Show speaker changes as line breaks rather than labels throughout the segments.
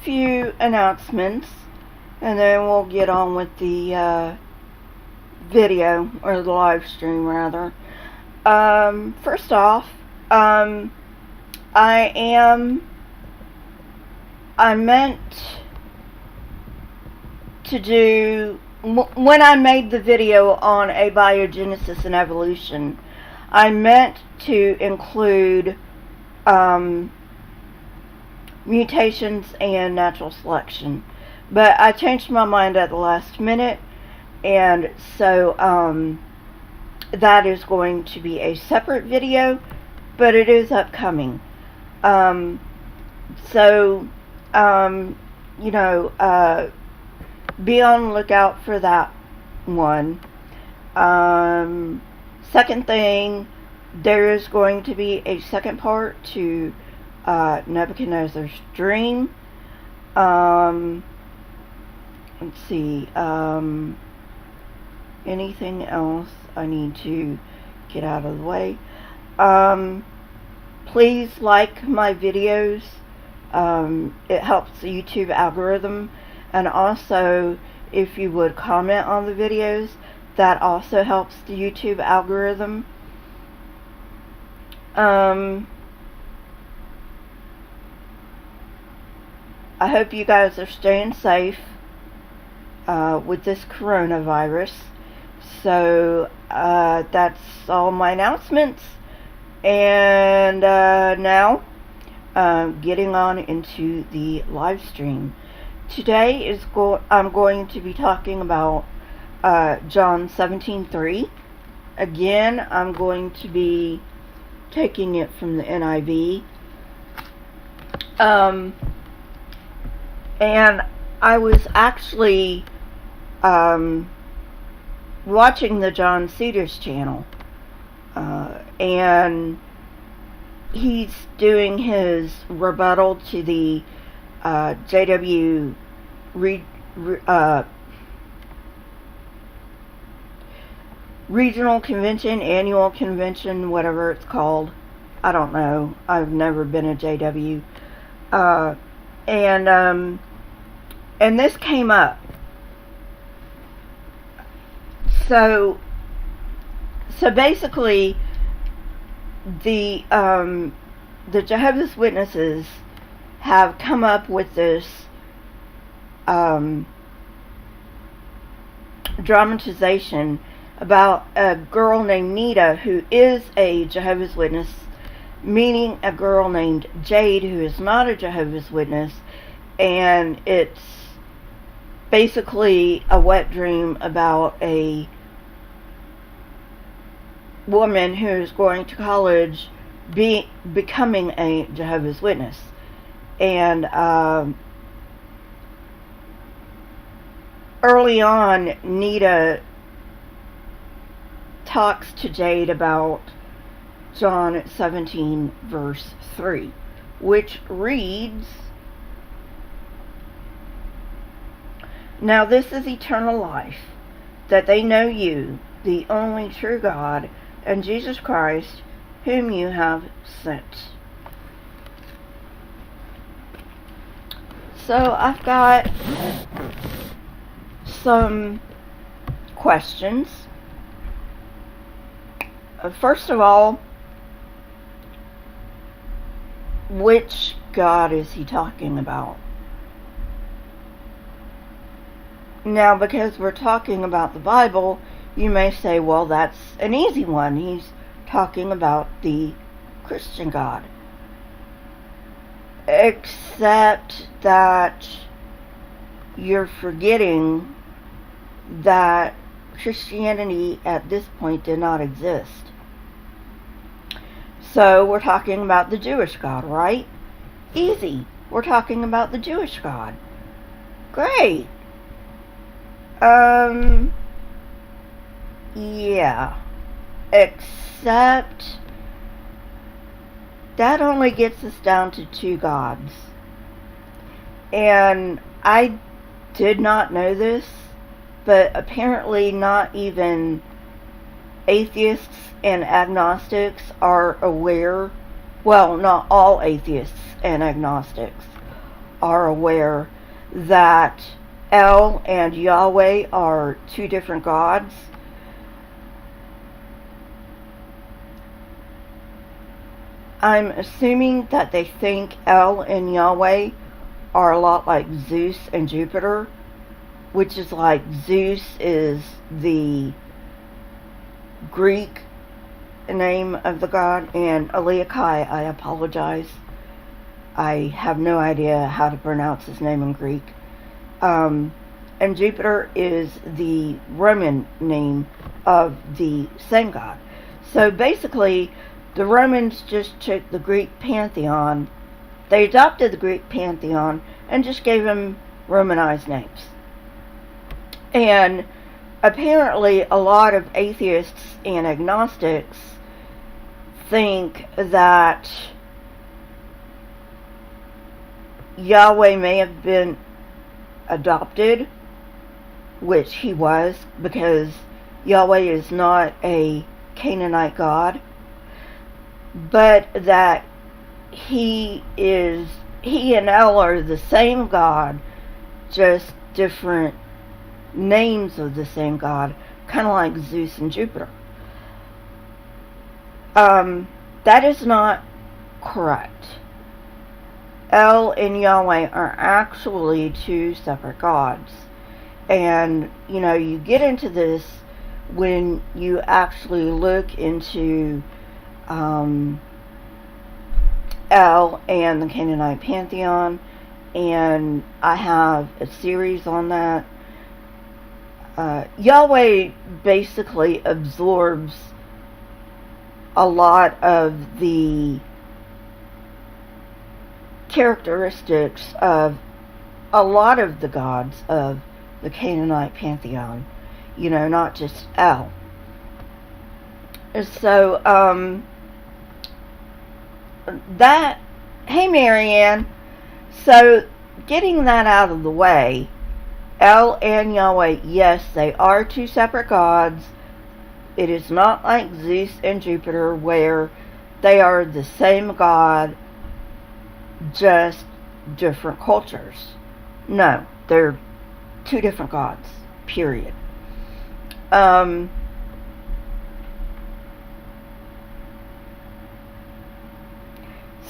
Few announcements, and then we'll get on with the video, or the live stream rather. First off, I meant to do, when I made the video on abiogenesis and evolution, I meant to include mutations and natural selection, but I changed my mind at the last minute, and so that is going to be a separate video, but it is upcoming. Be on the lookout for that one. Second thing, there is going to be a second part to Nebuchadnezzar's dream. Let's see. Anything else I need to get out of the way? Please like my videos. It helps the YouTube algorithm. And also, if you would comment on the videos, that also helps the YouTube algorithm. I hope you guys are staying safe with this coronavirus. So that's all my announcements. And now, getting on into the live stream. Today I'm going to be talking about John 17:3. Again, I'm going to be taking it from the NIV. And I was actually watching the John Cedars channel, and he's doing his rebuttal to the JW Regional Convention, Annual Convention, whatever it's called. I don't know. I've never been a JW. And this came up. So basically, the Jehovah's Witnesses have come up with this dramatization about a girl named Nita who is a Jehovah's Witness, meeting a girl named Jade who is not a Jehovah's Witness, and it's basically a wet dream about a woman who is going to college becoming a Jehovah's Witness. And early on, Nita talks to Jade about John 17 verse 3, which reads, "Now this is eternal life, that they know you, the only true God, and Jesus Christ, whom you have sent." So I've got some questions. First of all, which God is he talking about? Now, because we're talking about the Bible, you may say, well, that's an easy one. He's talking about the Christian God. Except that you're forgetting that Christianity at this point did not exist. So we're talking about the Jewish God, right? Easy. We're talking about the Jewish God. Great. Yeah. Except that only gets us down to two gods. And I did not know this, but apparently not even atheists and agnostics are aware, well, not all atheists and agnostics are aware that El and Yahweh are two different gods. I'm assuming that they think El and Yahweh are a lot like Zeus and Jupiter, which is like Zeus is the Greek name of the god, and Eliakai, I apologize, I have no idea how to pronounce his name in Greek. And Jupiter is the Roman name of the same god. So basically, the Romans just took the Greek pantheon, they adopted the Greek pantheon, and just gave them Romanized names. And apparently a lot of atheists and agnostics think that Yahweh may have been adopted, which he was, because Yahweh is not a Canaanite god, but that he and El are the same god, just different names of the same god, kind of like Zeus and Jupiter. That is not correct. El and Yahweh are actually two separate gods. And, you get into this when you actually look into El and the Canaanite pantheon, and I have a series on that. Yahweh basically absorbs a lot of the characteristics of a lot of the gods of the Canaanite pantheon, not just El. So, hey Marianne, so getting that out of the way, El and Yahweh, yes, they are two separate gods. It is not like Zeus and Jupiter where they are the same god, just different cultures. No, they're two different gods, period.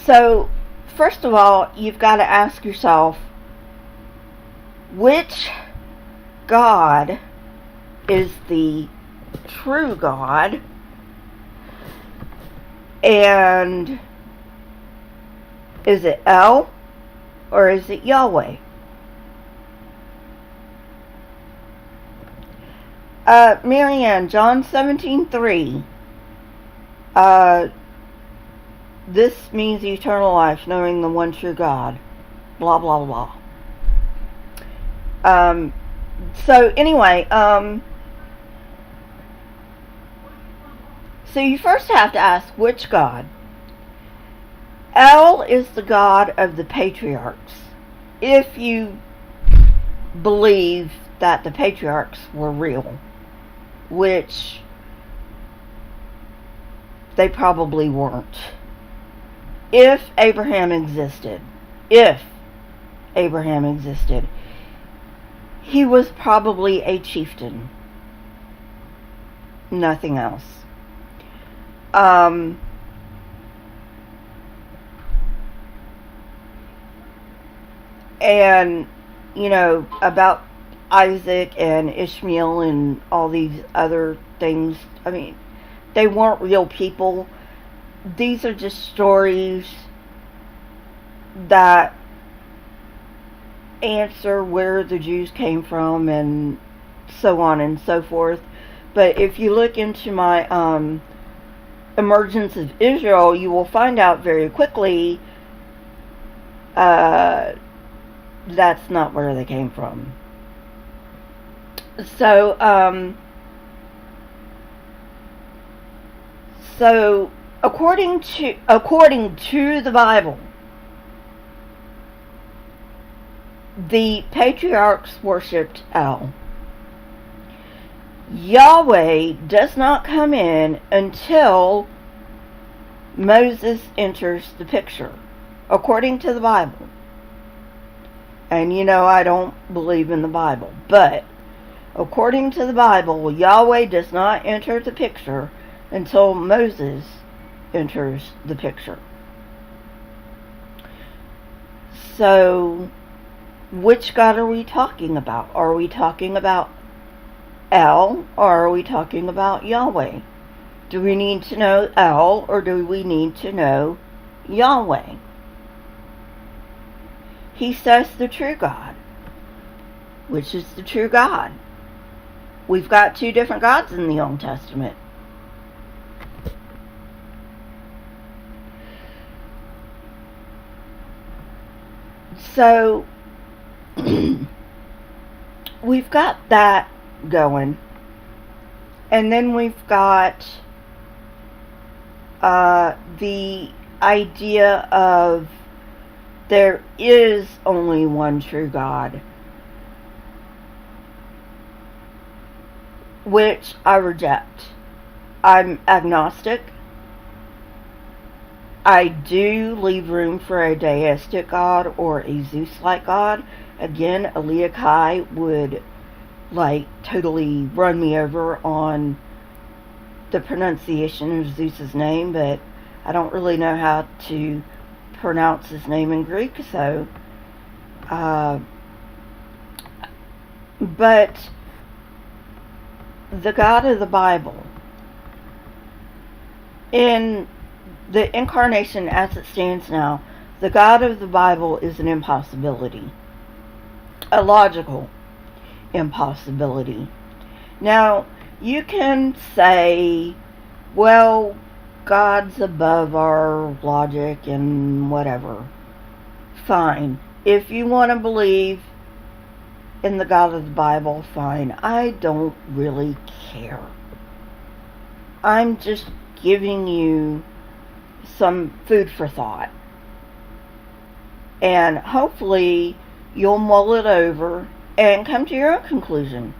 So, first of all, you've got to ask yourself, which God is the true God, and is it El or is it Yahweh? Marianne, John 17:3. This means eternal life, knowing the one true God. Blah, blah, blah. So anyway, so you first have to ask which God. El is the God of the patriarchs. If you believe that the patriarchs were real, which they probably weren't. If Abraham existed, he was probably a chieftain. Nothing else. And, about Isaac and Ishmael and all these other things, I mean, they weren't real people. These are just stories that answer where the Jews came from and so on and so forth. But if you look into my Emergence of Israel, you will find out very quickly that's not where they came from. So according to the Bible, the patriarchs worshipped El. Yahweh does not come in until Moses enters the picture, according to the Bible. And you know I don't believe in the Bible. But according to the Bible, Yahweh does not enter the picture until Moses enters the picture. So, which God are we talking about? Are we talking about El, or are we talking about Yahweh? Do we need to know El, or do we need to know Yahweh? He says the true God. Which is the true God? We've got two different gods in the Old Testament. So, we've got that going. And then we've got the idea of there is only one true God, which I reject. I'm agnostic. I do leave room for a deistic God or a Zeus-like God. Again, Eliakai would totally run me over on the pronunciation of Zeus's name, but I don't really know how to pronounce his name in Greek, so but the God of the Bible, in the incarnation as it stands now, the God of the Bible is an impossibility, a logical impossibility. Now, you can say, well, God's above our logic and whatever. Fine. If you want to believe in the God of the Bible, fine. I don't really care. I'm just giving you some food for thought. And hopefully you'll mull it over and come to your own conclusion.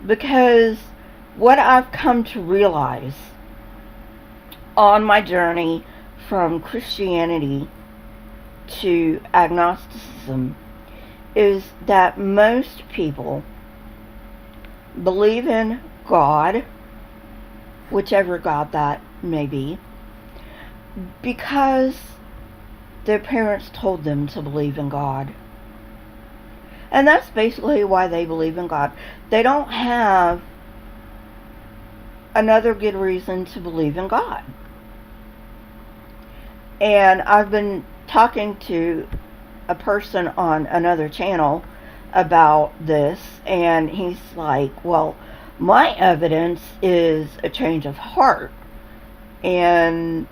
Because what I've come to realize on my journey from Christianity to agnosticism is that most people believe in God, whichever God that may be, because their parents told them to believe in God. And that's basically why they believe in God. They don't have another good reason to believe in God. And I've been talking to a person on another channel about this, and he's like, well, my evidence is a change of heart. And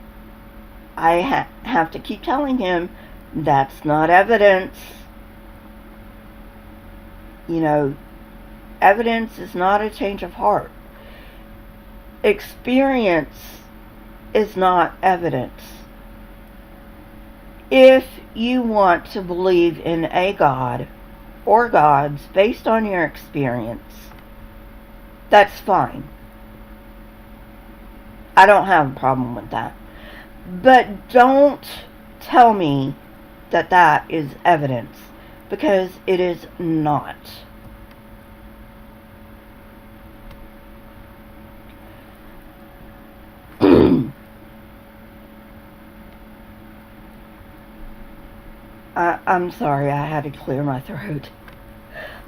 I have to keep telling him that's not evidence. You know, evidence is not a change of heart. Experience is not evidence. If you want to believe in a God or gods based on your experience, that's fine. I don't have a problem with that. But don't tell me that that is evidence, because it is not. I'm sorry, I had to clear my throat.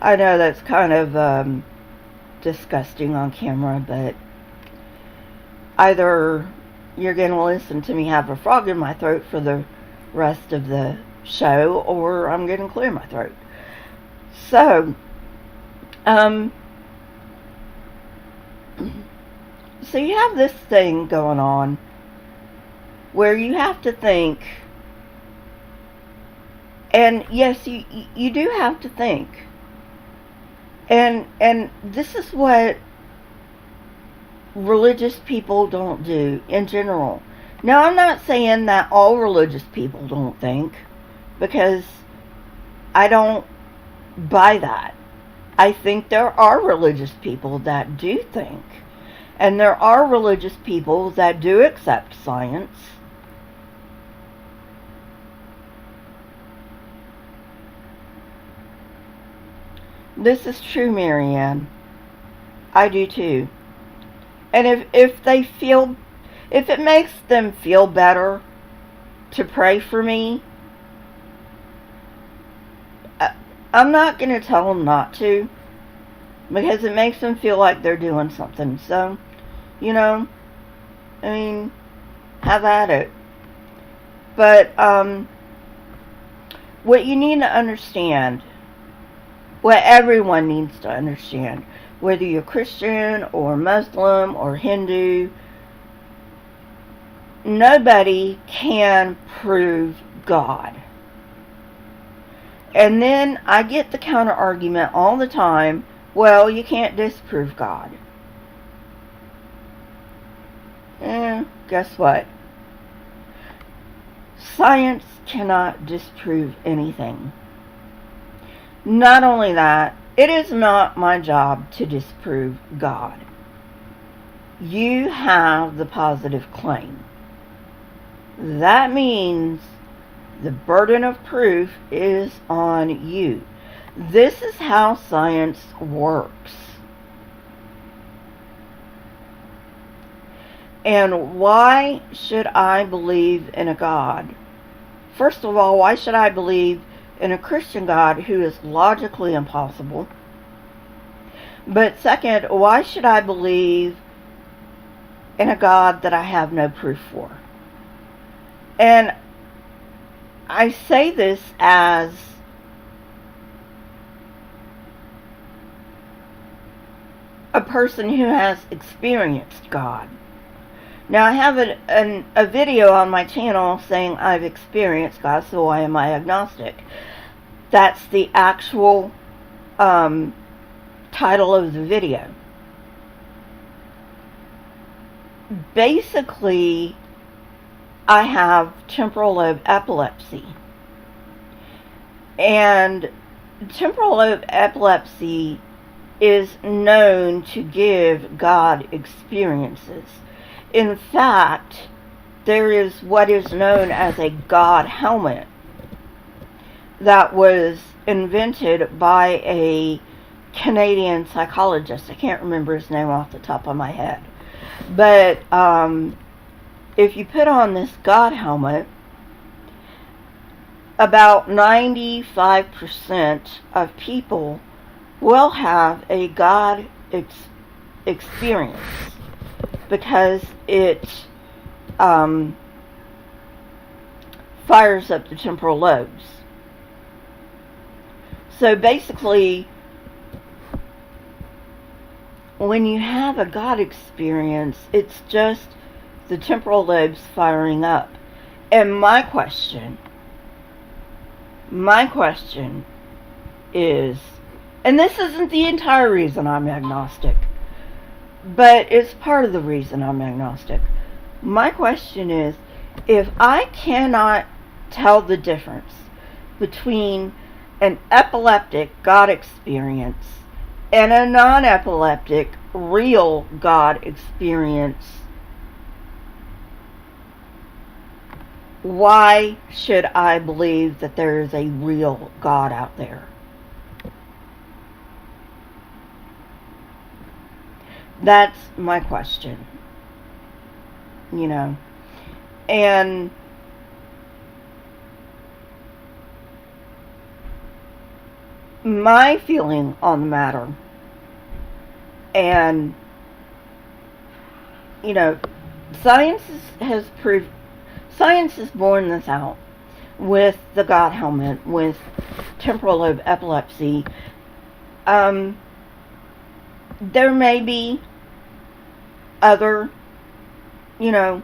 I know that's kind of disgusting on camera, but either you're going to listen to me have a frog in my throat for the rest of the show, or I'm going to clear my throat. So, so you have this thing going on where you have to think, and yes, you do have to think, and this is what religious people don't do in general. Now, I'm not saying that all religious people don't think, because I don't buy that. I think there are religious people that do think, and there are religious people that do accept science. This is true, Marianne. I do too. And if it makes them feel better to pray for me, I'm not going to tell them not to, because it makes them feel like they're doing something. So, I mean, have at it. But what you need to understand, what everyone needs to understand, whether you're Christian or Muslim or Hindu, nobody can prove God. And then I get the counter argument all the time, well, you can't disprove God. Guess what? Science cannot disprove anything. Not only that, it is not my job to disprove God. You have the positive claim. That means the burden of proof is on you. This is how science works. And why should I believe in a God? First of all, why should I believe in a Christian God who is logically impossible? But second, why should I believe in a God that I have no proof for? And I say this as a person who has experienced God. Now, I have a video on my channel saying I've experienced God, so why am I agnostic? That's the actual title of the video. Basically, I have temporal lobe epilepsy. And temporal lobe epilepsy is known to give God experiences. In fact, there is what is known as a God helmet that was invented by a Canadian psychologist. I can't remember his name off the top of my head. But if you put on this God helmet, about 95% of people will have a God experience, because it fires up the temporal lobes. So basically, when you have a God experience, it's just the temporal lobes firing up. And my question is, and this isn't the entire reason I'm agnostic, but it's part of the reason I'm agnostic. My question is, if I cannot tell the difference between an epileptic God experience and a non-epileptic real God experience, why should I believe that there is a real God out there? That's my question. And my feeling on the matter, and science has borne this out with the God helmet, with temporal lobe epilepsy. There may be other, there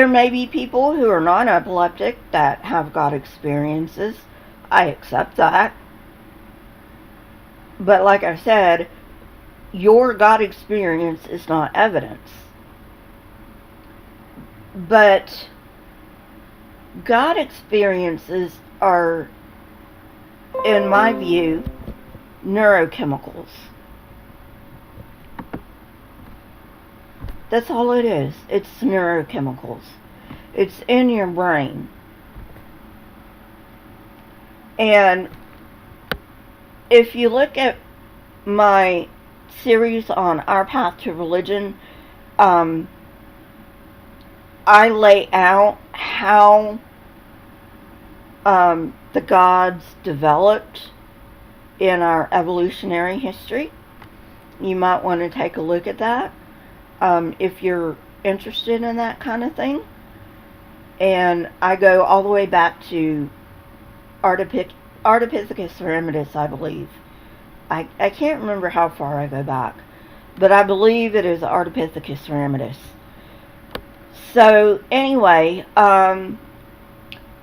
may be people who are non-epileptic that have God experiences. I accept that. But like I said, your God experience is not evidence. But God experiences are, in my view, neurochemicals. That's all it is. It's neurochemicals. It's in your brain. And if you look at my series on Our Path to Religion, I lay out how the gods developed in our evolutionary history. You might want to take a look at that if you're interested in that kind of thing. And I go all the way back to Ardipithecus ramidus, I believe. I can't remember how far I go back, but I believe it is Ardipithecus ramidus. So anyway,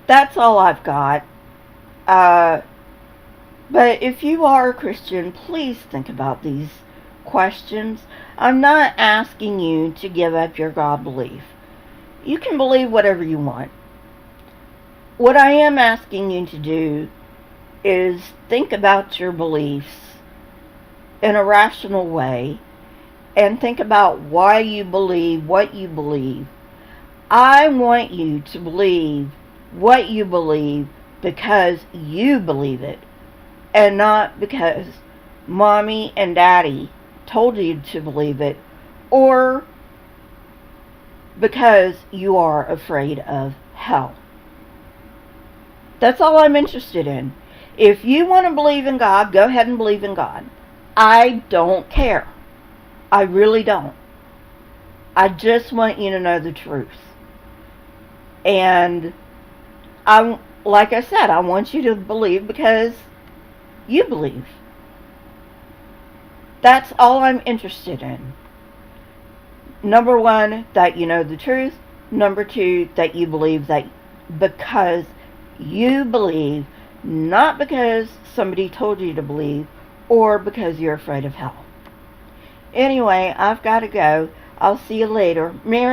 that's all I've got. But if you are a Christian, please think about these questions. I'm not asking you to give up your God belief. You can believe whatever you want. What I am asking you to do is think about your beliefs in a rational way and think about why you believe what you believe. I want you to believe what you believe because you believe it, and not because mommy and daddy told you to believe it, or because you are afraid of hell. That's all I'm interested in. If you want to believe in God, go ahead and believe in God. I don't care. I really don't. I just want you to know the truth. And like I said, I want you to believe because you believe. That's all I'm interested in. Number one, that you know the truth. Number two, that you believe that because you believe, not because somebody told you to believe or because you're afraid of hell. Anyway, I've got to go. I'll see you later. Mary